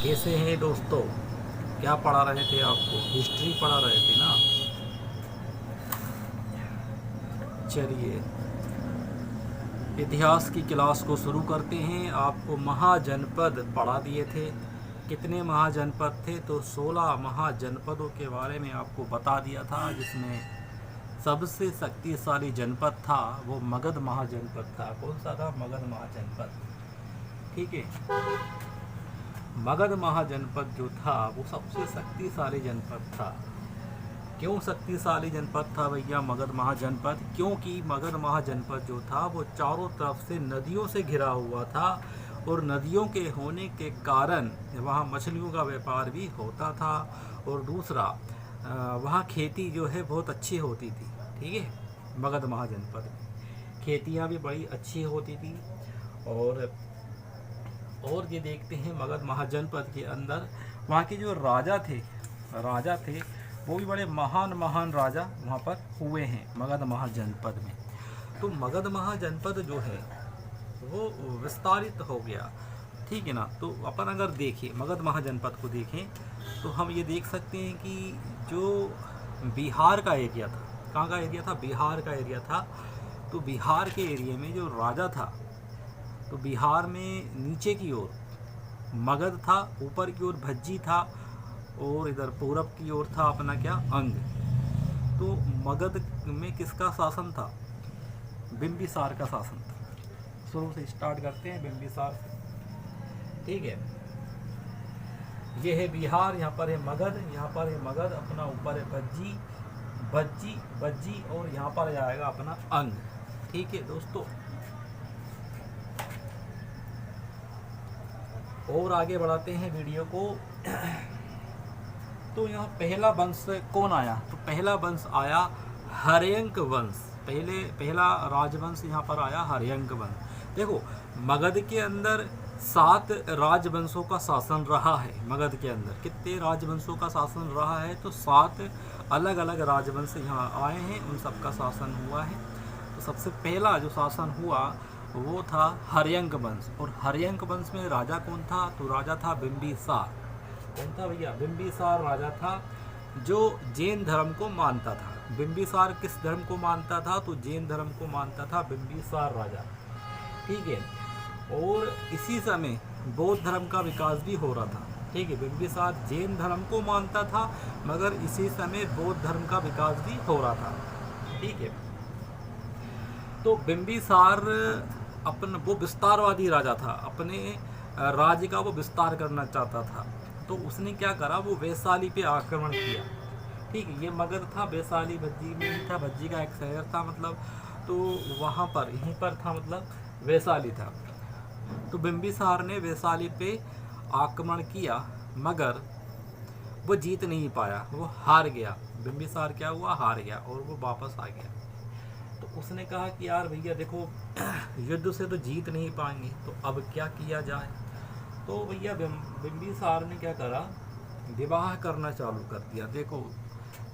कैसे हैं दोस्तों? क्या पढ़ा रहे थे? आपको हिस्ट्री पढ़ा रहे थे ना? चलिए, इतिहास की क्लास को शुरू करते हैं। आपको महाजनपद पढ़ा दिए थे। कितने महाजनपद थे? तो 16 महाजनपदों के बारे में आपको बता दिया था, जिसमें सबसे शक्तिशाली जनपद था वो मगध महाजनपद था। कौन सा था? मगध महाजनपद। ठीक है, मगध महाजनपद जो था वो सबसे शक्तिशाली जनपद था। क्यों शक्तिशाली जनपद था भैया मगध महाजनपद? क्योंकि मगध महाजनपद जो था वो चारों तरफ से नदियों से घिरा हुआ था, और नदियों के होने के कारण वहाँ मछलियों का व्यापार भी होता था, और दूसरा वहाँ खेती जो है बहुत अच्छी होती थी। ठीक है, मगध महाजनपद में खेतियाँ भी बड़ी अच्छी होती थी। और ये देखते हैं मगध महाजनपद के अंदर वहाँ के जो राजा थे वो भी बड़े महान महान राजा वहाँ पर हुए हैं मगध महाजनपद में। तो मगध महाजनपद जो है वो विस्तारित हो गया। ठीक है ना? तो अपन अगर देखें मगध महाजनपद को देखें तो हम ये देख सकते हैं कि जो बिहार का एरिया था, कहाँ का एरिया था? बिहार का एरिया था। तो बिहार के एरिया में जो राजा था, तो बिहार में नीचे की ओर मगध था, ऊपर की ओर भज्जी था, और इधर पूरब की ओर था अपना क्या? अंग। तो मगध में किसका शासन था? बिंबिसार का शासन था। शुरू से स्टार्ट करते हैं बिंबिसार से। ठीक है, ये है बिहार, यहाँ पर है मगध, यहाँ पर है मगध, अपना ऊपर है भज्जी भज्जी भज्जी, और यहाँ पर जाएगा अपना अंग। ठीक है दोस्तों, और आगे बढ़ाते हैं वीडियो को। तो यहाँ पहला वंश कौन आया? तो पहला वंश आया हर्यंक वंश। पहला राजवंश यहाँ पर आया हर्यंक वंश। देखो, मगध के अंदर 7 राजवंशों का शासन रहा है। मगध के अंदर कितने राजवंशों का शासन रहा है? तो 7 अलग अलग राजवंश यहाँ आए हैं, उन सब का शासन हुआ है। तो सबसे पहला जो शासन हुआ वो था हर्यंक वंश। और हर्यंक वंश में राजा कौन था? तो राजा था बिंबिसार। कौन था भैया? बिंबिसार राजा था, जो जैन धर्म को मानता था। बिंबिसार किस धर्म को मानता था? तो जैन धर्म को मानता था बिंबिसार राजा। ठीक है, और इसी समय बौद्ध धर्म का विकास भी हो रहा था। ठीक है, बिंबिसार जैन धर्म को मानता था, मगर इसी समय बौद्ध धर्म का विकास भी हो रहा था। ठीक है, तो बिंबिसार वो विस्तारवादी राजा था। अपने राज्य का वो विस्तार करना चाहता था। तो उसने क्या करा? वो वैशाली पे आक्रमण किया। ठीक है, ये मगध था, वैशाली भज्जी में ही था, भज्जी का एक शहर था मतलब। तो वहाँ पर यहीं पर था मतलब वैशाली था। तो बिंबिसार ने वैशाली पे आक्रमण किया, मगर वो जीत नहीं पाया, वो हार गया। बिंबिसार क्या हुआ? हार गया, और वो वापस आ गया। तो उसने कहा कि यार भैया देखो, युद्ध से तो जीत नहीं पाएंगे, तो अब क्या किया जाए? तो भैया बिंबिसार ने क्या करा? विवाह करना चालू कर दिया। देखो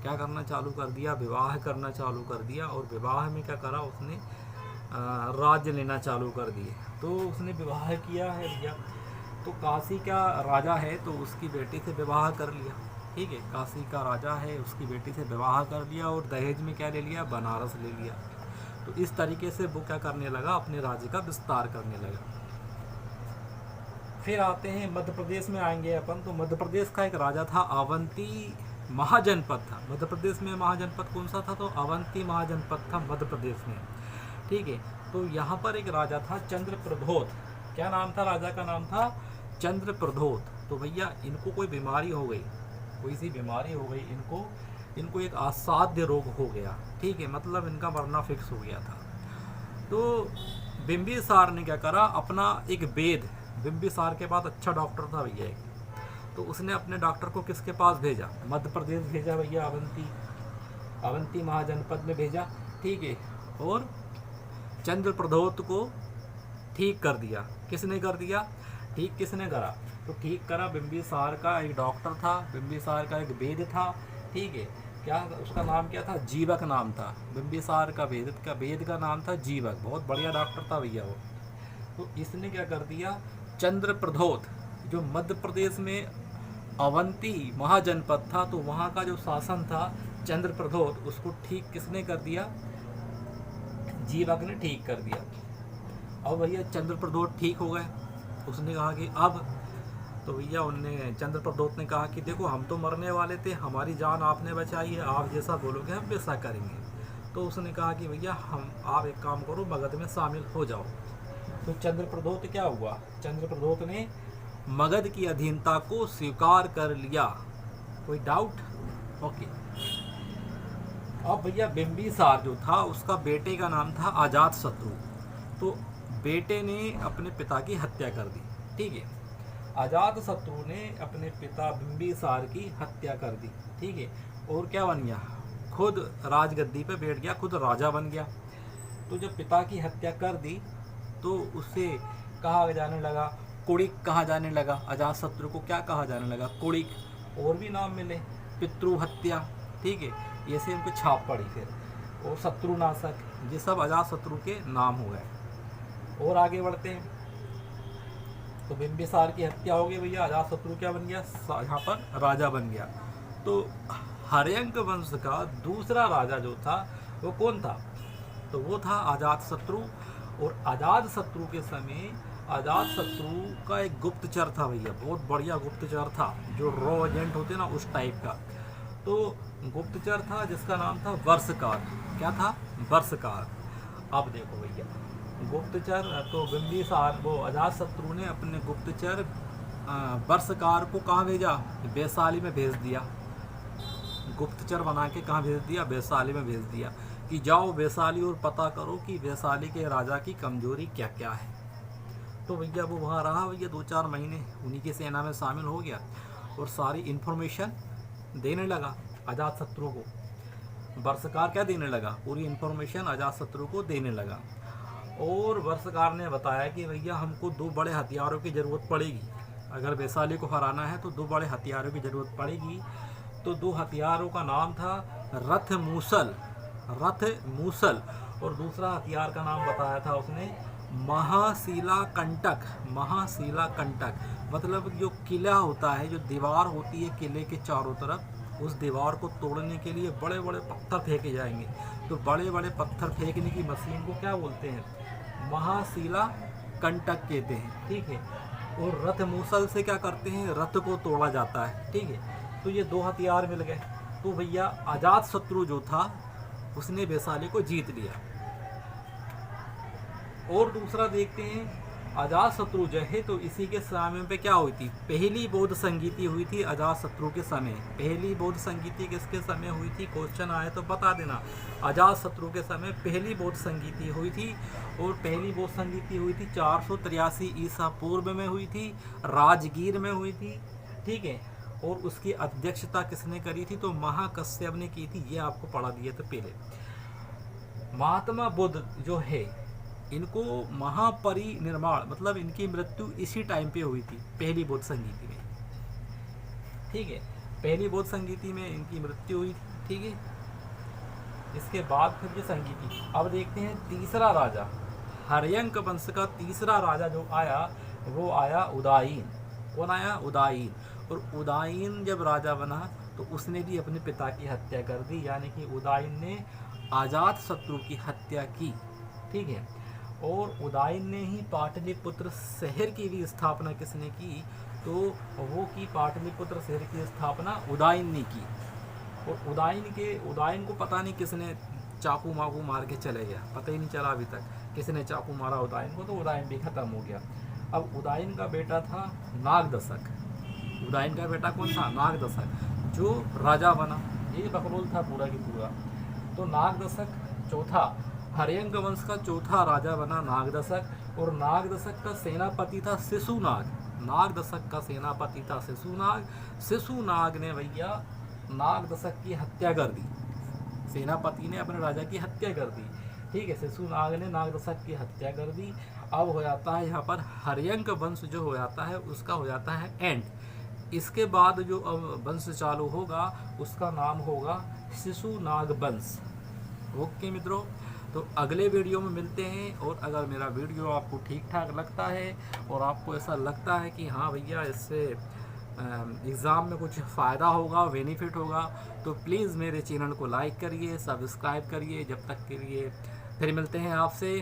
क्या करना चालू कर दिया? विवाह करना चालू कर दिया। और विवाह में क्या करा उसने? राज्य लेना चालू कर दिए। तो उसने विवाह किया है भैया, तो काशी का राजा है तो उसकी बेटी से विवाह कर लिया। ठीक है, काशी का राजा है, उसकी बेटी से विवाह कर लिया, और दहेज में क्या ले लिया? बनारस ले लिया। तो इस तरीके से वो क्या करने लगा? अपने राज्य का विस्तार करने लगा। फिर आते हैं मध्य प्रदेश में आएंगे अपन। तो मध्य प्रदेश का एक राजा था, अवंती महाजनपद था। मध्य प्रदेश में महाजनपद कौन सा था? तो अवंती महाजनपद था मध्य प्रदेश में। ठीक है, तो यहाँ पर एक राजा था चंद्रप्रद्योत। क्या नाम था? राजा का नाम था चंद्रप्रद्योत। तो भैया इनको कोई बीमारी हो गई, कोई सी बीमारी हो गई इनको एक असाध्य रोग हो गया। ठीक है, मतलब इनका मरना फिक्स हो गया था। तो बिंबिसार ने क्या करा? अपना एक वेद, बिंबिसार के पास अच्छा डॉक्टर था भैया एक, तो उसने अपने डॉक्टर को किसके पास भेजा? मध्य प्रदेश भेजा भैया, अवंती महाजनपद में भेजा। ठीक है, और चंद्रप्रद्योत को ठीक कर दिया। किसने कर दिया? ठीक किसने करा? तो ठीक करा बिंबिसार का एक डॉक्टर था, बिंबिसार का एक वेद था। ठीक है, क्या उसका नाम क्या था? जीवक नाम था। बिंबिसार का वेद का नाम था जीवक। बहुत बढ़िया डॉक्टर था भैया वो। तो इसने क्या कर दिया? चंद्रप्रद्योत, जो मध्य प्रदेश में अवंती महाजनपद था, तो वहाँ का जो शासन था चंद्रप्रद्योत, उसको ठीक किसने कर दिया? जीवक ने ठीक कर दिया। अब भैया चंद्रप्रद्योत ठीक हो गए, उसने कहा कि अब तो भैया उनने चंद्रप्रद्योत ने कहा कि देखो हम तो मरने वाले थे, हमारी जान आपने बचाई है, आप जैसा बोलोगे हम वैसा करेंगे। तो उसने कहा कि भैया आप एक काम करो, मगध में शामिल हो जाओ। तो चंद्रप्रद्योत क्या हुआ? चंद्रप्रद्योत ने मगध की अधीनता को स्वीकार कर लिया। कोई डाउट? ओके। अब भैया बिंबिसार जो था उसका बेटे का नाम था अजातशत्रु। तो बेटे ने अपने पिता की हत्या कर दी। ठीक है, अजातशत्रु ने अपने पिता बिंबिसार की हत्या कर दी। ठीक है, और क्या बन गया? खुद राजगद्दी पे बैठ गया, खुद राजा बन गया। तो जब पिता की हत्या कर दी तो उसे कहा जाने लगा, कुड़िक कहा जाने लगा। अजातशत्रु को क्या कहा जाने लगा? कुड़िक। और भी नाम मिले, पितृ हत्या। ठीक है, ये से इनको छाप पड़ी फिर। और शत्रुनाशक, ये सब अजातशत्रु के नाम हो गए। और आगे बढ़ते हैं। तो बिंबिसार की हत्या हो गई भैया, अजातशत्रु क्या बन गया? यहाँ पर राजा बन गया। तो हर्यंक वंश का दूसरा राजा जो था वो कौन था? तो वो था अजातशत्रु। और अजातशत्रु के समय अजातशत्रु का एक गुप्तचर था भैया, बहुत बढ़िया गुप्तचर था, जो रॉ एजेंट होते ना उस टाइप का। तो गुप्तचर था जिसका नाम था वर्षकार। क्या था? वर्षकार। अब देखो भैया, गुप्तचर तो बिंबिसार वो अजातशत्रु ने अपने गुप्तचर वर्षकार को कहाँ भेजा? वैशाली में भेज दिया। गुप्तचर बना के कहाँ भेज दिया? वैशाली में भेज दिया कि जाओ वैशाली और पता करो कि वैशाली के राजा की कमजोरी क्या क्या है। तो भैया वो वहाँ रहा भैया 2-4 महीने, उन्हीं की सेना में शामिल हो गया और सारी इन्फॉर्मेशन देने लगा अजातशत्रु को। वर्षकार क्या देने लगा? पूरी इन्फॉर्मेशन अजातशत्रु को देने लगा। और वर्षकार ने बताया कि भैया हमको 2 बड़े हथियारों की ज़रूरत पड़ेगी, अगर वैशाली को हराना है तो 2 बड़े हथियारों की ज़रूरत पड़ेगी। तो 2 हथियारों का नाम था रथ मूसल, और दूसरा हथियार का नाम बताया था उसने महाशिला कंटक। मतलब जो किला होता है, जो दीवार होती है किले के चारों तरफ, उस दीवार को तोड़ने के लिए बड़े बड़े पत्थर फेंके जाएंगे। तो बड़े बड़े पत्थर फेंकने की मशीन को क्या बोलते हैं? महाशिला कंटक कहते हैं। ठीक है, और रथ मूसल से क्या करते हैं? रथ को तोड़ा जाता है। ठीक है, तो ये 2 हथियार मिल गए। तो भैया अजातशत्रु जो था उसने वैशाली को जीत लिया। और दूसरा देखते हैं, अजातशत्रु जो है तो इसी के समय पे क्या हुई थी? पहली बौद्ध संगीति हुई थी अजातशत्रु के समय। पहली बौद्ध संगीति किसके समय हुई थी? क्वेश्चन आए तो बता देना। अजातशत्रु के समय पहली बौद्ध संगीति हुई थी, और पहली बौद्ध संगीति हुई थी 483 ईसा पूर्व में हुई थी, राजगीर में हुई थी। ठीक है, और उसकी अध्यक्षता किसने करी थी? तो महाकश्यप ने की थी। ये आपको पढ़ा दिया था पहले। महात्मा बुद्ध जो है इनको महापरिनिर्वाण, मतलब इनकी मृत्यु इसी टाइम पे हुई थी, पहली बौद्ध संगीति में। ठीक है, पहली बौद्ध संगीति में इनकी मृत्यु हुई थी। ठीक है, इसके बाद फिर ये संगीति। अब देखते हैं तीसरा राजा, हर्यंक वंश का तीसरा राजा जो आया वो आया उदायीन। कौन आया? उदायीन। और उदायीन जब राजा बना तो उसने भी अपने पिता की हत्या कर दी, यानी कि उदायीन ने अजातशत्रु की हत्या की। ठीक है, और उदायीन ने ही पाटलिपुत्र शहर की भी स्थापना किसने की? तो वो की पाटलिपुत्र शहर की स्थापना उदायीन ने की। और उदायीन को पता नहीं किसने चाकू माकू मार के चले गया, पता ही नहीं चला अभी तक किसने चाकू मारा उदायीन को। तो उदायीन भी खत्म हो गया। अब उदायीन का बेटा था नागदशक। उदायीन का बेटा कौन था? नागदशक, जो राजा बना। ये बकरोल था पूरा की पूरा। तो नागदशक चौथा, हर्यंक वंश का चौथा राजा बना नागदशक। और नागदशक का सेनापति था शिशुनाग। नागदशक का सेनापति था शिशुनाग। शिशुनाग ने भैया नागदशक की हत्या कर दी। सेनापति ने अपने राजा की हत्या कर दी। ठीक है, शिशुनाग ने नागदशक की हत्या कर दी। अब हो जाता है यहाँ पर हर्यंक वंश जो हो जाता है उसका हो जाता है एंड। इसके बाद जो अब वंश चालू होगा उसका नाम होगा शिशुनाग वंश। ओके मित्रों, तो अगले वीडियो में मिलते हैं। और अगर मेरा वीडियो आपको ठीक ठाक लगता है और आपको ऐसा लगता है कि हाँ भैया इससे एग्ज़ाम में कुछ फ़ायदा होगा, बेनिफिट होगा, तो प्लीज़ मेरे चैनल को लाइक करिए, सब्सक्राइब करिए। जब तक के लिए फिर मिलते हैं आपसे।